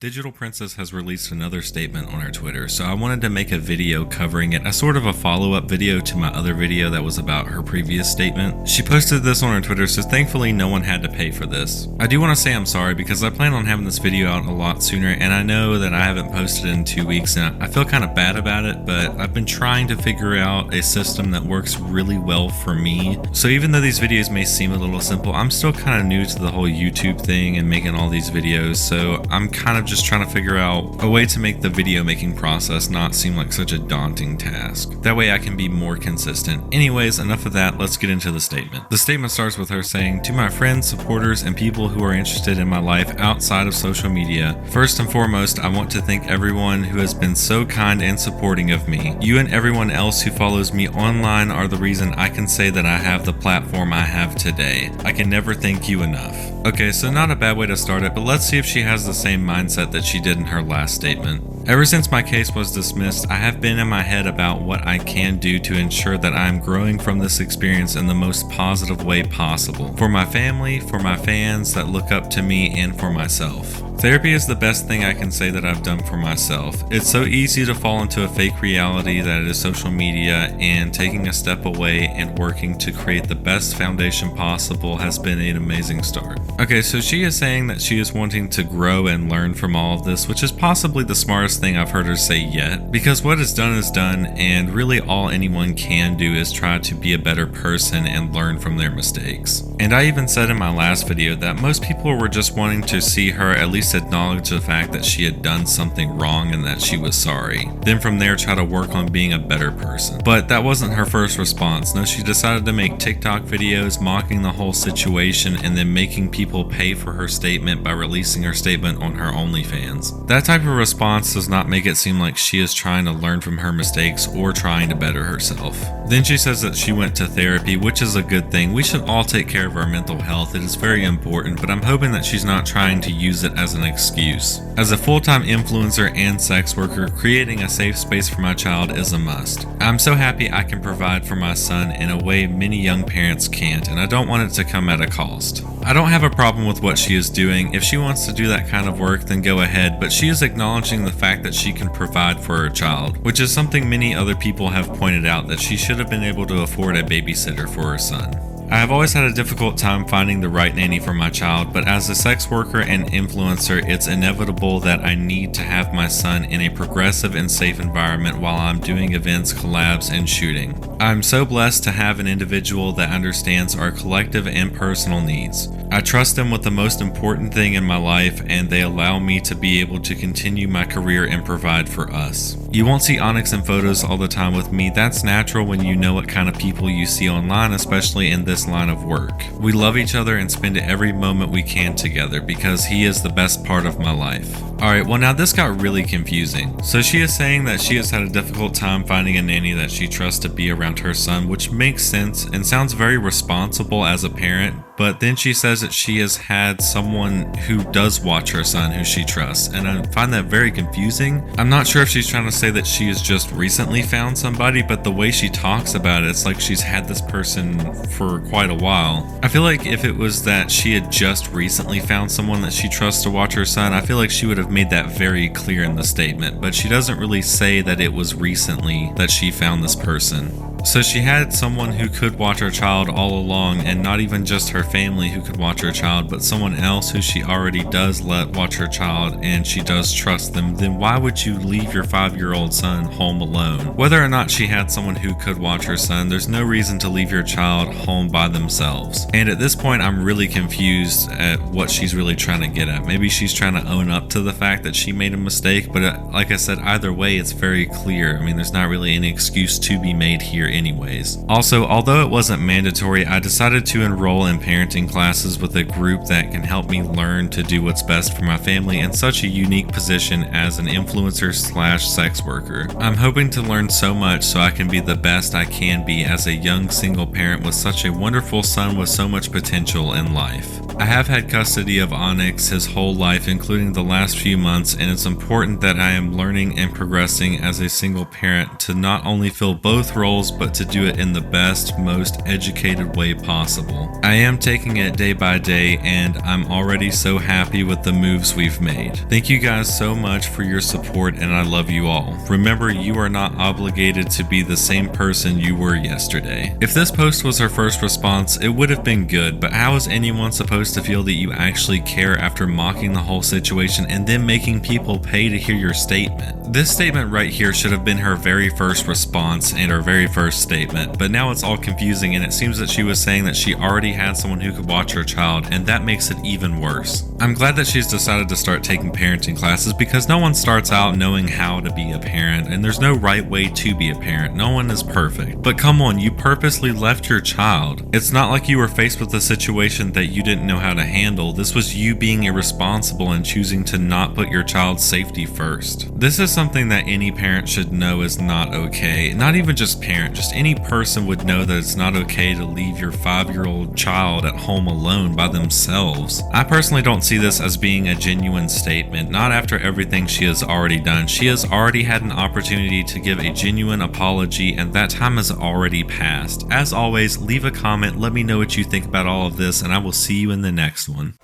Digitalprincxss has released another statement on her Twitter, so I wanted to make a video covering it, a sort of a follow-up video to my other video that was about her previous statement. She posted this on her Twitter, so thankfully no one had to pay for this. I do want to say I'm sorry because I plan on having this video out a lot sooner, and I know that I haven't posted in 2 weeks, and I feel kind of bad about it, but I've been trying to figure out a system that works really well for me. So even though these videos may seem a little simple, I'm still kind of new to the whole YouTube thing and making all these videos, so I'm kind of just trying to figure out a way to make the video making process not seem like such a daunting task. That way I can be more consistent. Anyways, enough of that, let's get into the statement. The statement starts with her saying, "To my friends, supporters, and people who are interested in my life outside of social media, first and foremost, I want to thank everyone who has been so kind and supporting of me. You and everyone else who follows me online are the reason I can say that I have the platform I have today. I can never thank you enough." Okay, so not a bad way to start it, but let's see if she has the same mindset that she did in her last statement. "Ever since my case was dismissed, I have been in my head about what I can do to ensure that I am growing from this experience in the most positive way possible. For my family, for my fans that look up to me, and for myself. Therapy is the best thing I can say that I've done for myself. It's so easy to fall into a fake reality that it is social media, and taking a step away and working to create the best foundation possible has been an amazing start." Okay, so she is saying that she is wanting to grow and learn from all of this, which is possibly the smartest thing I've heard her say yet, because what is done, and really all anyone can do is try to be a better person and learn from their mistakes. And I even said in my last video that most people were just wanting to see her at least acknowledge the fact that she had done something wrong and that she was sorry. Then from there try to work on being a better person. But that wasn't her first response. No, she decided to make TikTok videos mocking the whole situation and then making people pay for her statement by releasing her statement on her OnlyFans. That type of response does not make it seem like she is trying to learn from her mistakes or trying to better herself. Then she says that she went to therapy, which is a good thing. We should all take care of our mental health. It is very important, but I'm hoping that she's not trying to use it as an excuse. As a full-time influencer and sex worker, creating a safe space for my child is a must. I'm so happy I can provide for my son in a way many young parents can't, and I don't want it to come at a cost. I don't have a problem with what she is doing. If she wants to do that kind of work, then go ahead, but she is acknowledging the fact that she can provide for her child, which is something many other people have pointed out, that she should have been able to afford a babysitter for her son. "I have always had a difficult time finding the right nanny for my child, but as a sex worker and influencer, it's inevitable that I need to have my son in a progressive and safe environment while I'm doing events, collabs, and shooting. I'm so blessed to have an individual that understands our collective and personal needs. I trust them with the most important thing in my life, and they allow me to be able to continue my career and provide for us. You won't see Onyx in photos all the time with me. That's natural when you know what kind of people you see online, especially in this line of work. We love each other and spend every moment we can together because he is the best part of my life." Alright, well now this got really confusing. So she is saying that she has had a difficult time finding a nanny that she trusts to be around her son, which makes sense and sounds very responsible as a parent, but then she says that she has had someone who does watch her son who she trusts, and I find that very confusing. I'm not sure if she's trying to say that she has just recently found somebody, but the way she talks about it, it's like she's had this person for quite a while. I feel like if it was that she had just recently found someone that she trusts to watch her son, I feel like she would have made that very clear in the statement, but she doesn't really say that it was recently that she found this person. So she had someone who could watch her child all along, and not even just her family who could watch her child, but someone else who she already does let watch her child and she does trust them. Then why would you leave your 5-year-old son home alone? Whether or not she had someone who could watch her son, there's no reason to leave your child home by themselves. And at this point, I'm really confused at what she's really trying to get at. Maybe she's trying to own up to the fact that she made a mistake, but like I said, either way, it's very clear. I mean, there's not really any excuse to be made here anyways. Also, although it wasn't mandatory, I decided to enroll in parenting classes with a group that can help me learn to do what's best for my family in such a unique position as an influencer/sex worker. I'm hoping to learn so much so I can be the best I can be as a young single parent with such a wonderful son with so much potential in life. I have had custody of Onyx his whole life, including the last few months, and it's important that I am learning and progressing as a single parent to not only fill both roles but to do it in the best, most educated way possible. I am taking it day by day, and I'm already so happy with the moves we've made. Thank you guys so much for your support, and I love you all. Remember, you are not obligated to be the same person you were yesterday. If this post was her first response, it would have been good, but how is anyone supposed to feel that you actually care after mocking the whole situation and then making people pay to hear your statement? This statement right here should have been her very first response and her very first statement, but now it's all confusing, and it seems that she was saying that she already had someone who could watch her child, and that makes it even worse. I'm glad that she's decided to start taking parenting classes, because no one starts out knowing how to be a parent, and there's no right way to be a parent. No one is perfect. But come on, you purposely left your child. It's not like you were faced with a situation that you didn't know how to handle. This was you being irresponsible and choosing to not put your child's safety first. This is something that any parent should know is not okay. Not even just parent, just any person would know that it's not okay to leave your 5-year-old child at home alone by themselves. I personally don't see this as being a genuine statement, not after everything she has already done. She has already had an opportunity to give a genuine apology, and that time has already passed. As always, leave a comment, let me know what you think about all of this, and I will see you in the next one.